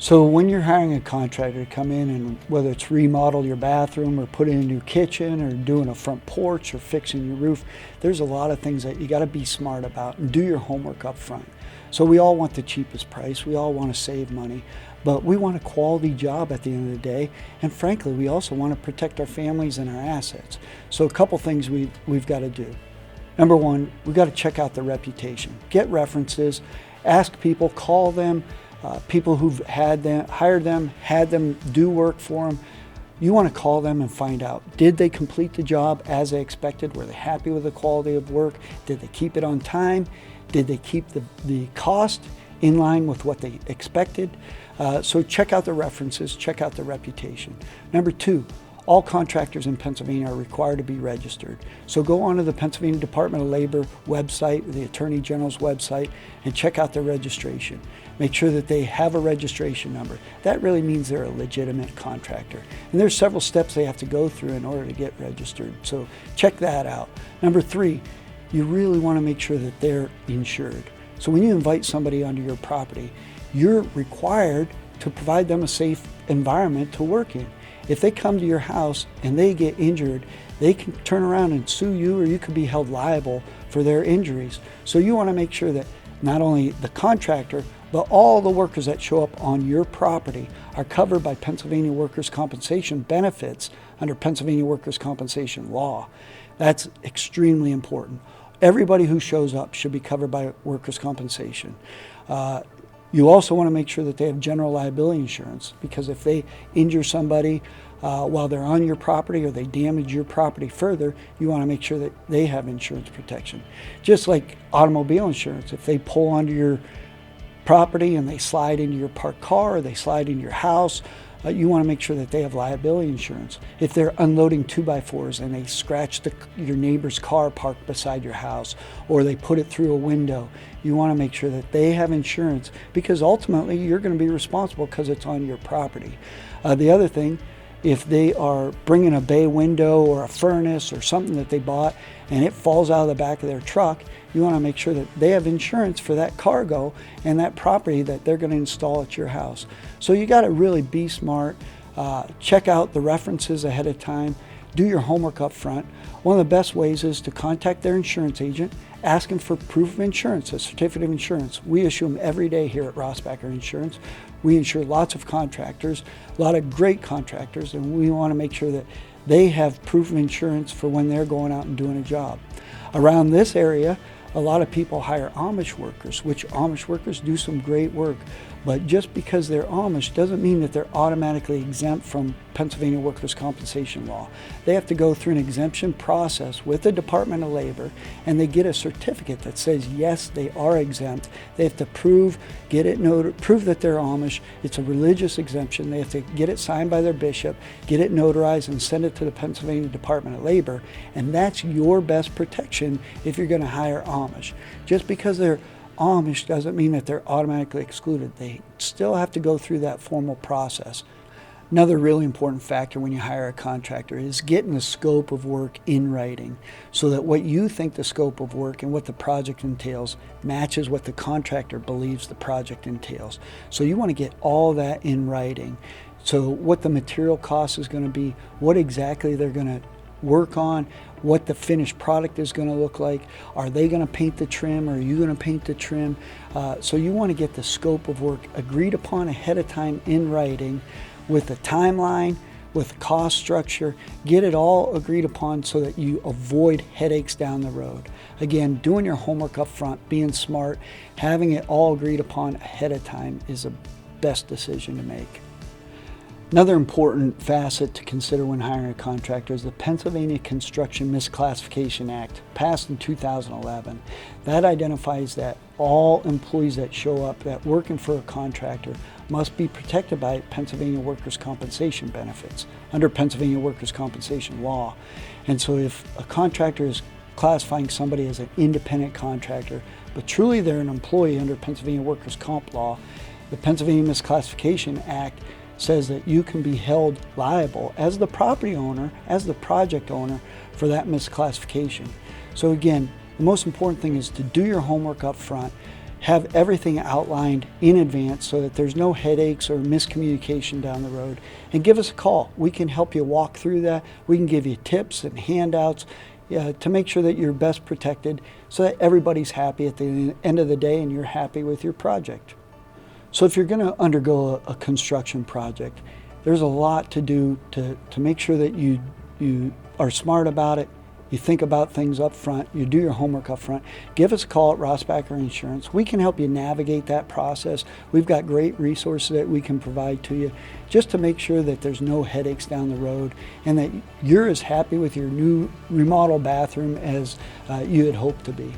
So when you're hiring a contractor to come in, and whether it's remodel your bathroom or put in a new kitchen or doing a front porch or fixing your roof, there's a lot of things that you got to be smart about and do your homework up front. So we all want the cheapest price, we all want to save money, but we want a quality job at the end of the day, and frankly we also want to protect our families and our assets. So a couple things we've got to do. Number one, we've got to check out the reputation. Get references, ask people, call them, people who've hired them, had them do work for them. You want to call them and find out, did they complete the job as they expected? Were they happy with the quality of work? Did they keep it on time? Did they keep the cost in line with what they expected? So check out the references, check out the reputation. Number two, all contractors in Pennsylvania are required to be registered. So go onto the Pennsylvania Department of Labor website, the Attorney General's website, and check out their registration. Make sure that they have a registration number. That really means they're a legitimate contractor. And there's several steps they have to go through in order to get registered. So check that out. Number three, you really want to make sure that they're insured. So when you invite somebody onto your property, you're required to provide them a safe environment to work in. If they come to your house and they get injured, they can turn around and sue you, or you could be held liable for their injuries. So you want to make sure that not only the contractor, but all the workers that show up on your property are covered by Pennsylvania workers' compensation benefits under Pennsylvania workers' compensation law. That's extremely important. Everybody who shows up should be covered by workers' compensation. You also want to make sure that they have general liability insurance, because if they injure somebody while they're on your property, or they damage your property further, you want to make sure that they have insurance protection. Just like automobile insurance, if they pull onto your property and they slide into your parked car, or they slide into your house, you want to make sure that they have liability insurance. If they're unloading 2x4s and they scratch your neighbor's car parked beside your house, or they put it through a window, you want to make sure that they have insurance, because ultimately you're going to be responsible because it's on your property. The other thing, if they are bringing a bay window or a furnace or something that they bought and it falls out of the back of their truck, you want to make sure that they have insurance for that cargo and that property that they're going to install at your house. So you got to really be smart, check out the references ahead of time, do your homework up front. One of the best ways is to contact their insurance agent, ask them for proof of insurance, a certificate of insurance. We issue them every day here at Rossbacher Insurance. We insure lots of contractors, a lot of great contractors, and we want to make sure that they have proof of insurance for when they're going out and doing a job. Around this area, a lot of people hire Amish workers, which Amish workers do some great work. But just because they're Amish doesn't mean that they're automatically exempt from Pennsylvania workers' compensation law. They have to go through an exemption process with the Department of Labor, and they get a certificate that says yes, they are exempt. They have to prove that they're Amish. It's a religious exemption. They have to get it signed by their bishop, get it notarized, and send it to the Pennsylvania Department of Labor. And that's your best protection if you're going to hire Amish. Just because they're Amish doesn't mean that they're automatically excluded. They still have to go through that formal process. Another really important factor when you hire a contractor is getting the scope of work in writing, so that what you think the scope of work and what the project entails matches what the contractor believes the project entails. So you want to get all that in writing. So what the material cost is going to be, what exactly they're going to work on, what the finished product is going to look like. Are they going to paint the trim, or are you going to paint the trim? So you want to get the scope of work agreed upon ahead of time in writing, with the timeline, with the cost structure. Get it all agreed upon so that you avoid headaches down the road. Again, doing your homework up front, being smart, having it all agreed upon ahead of time is the best decision to make. Another important facet to consider when hiring a contractor is the Pennsylvania Construction Misclassification Act, passed in 2011. That identifies that all employees that show up that working for a contractor must be protected by Pennsylvania workers' compensation benefits under Pennsylvania workers' compensation law. And so if a contractor is classifying somebody as an independent contractor, but truly they're an employee under Pennsylvania workers' comp law, the Pennsylvania Misclassification Act says that you can be held liable as the property owner, as the project owner, for that misclassification. So again, the most important thing is to do your homework up front, have everything outlined in advance so that there's no headaches or miscommunication down the road. And give us a call. We can help you walk through that. We can give you tips and handouts to make sure that you're best protected so that everybody's happy at the end of the day and you're happy with your project. So if you're going to undergo a construction project, there's a lot to do to make sure that you are smart about it. You think about things up front, you do your homework up front. Give us a call at Rossbacher Insurance. We can help you navigate that process. We've got great resources that we can provide to you just to make sure that there's no headaches down the road and that you're as happy with your new remodel bathroom as you had hoped to be.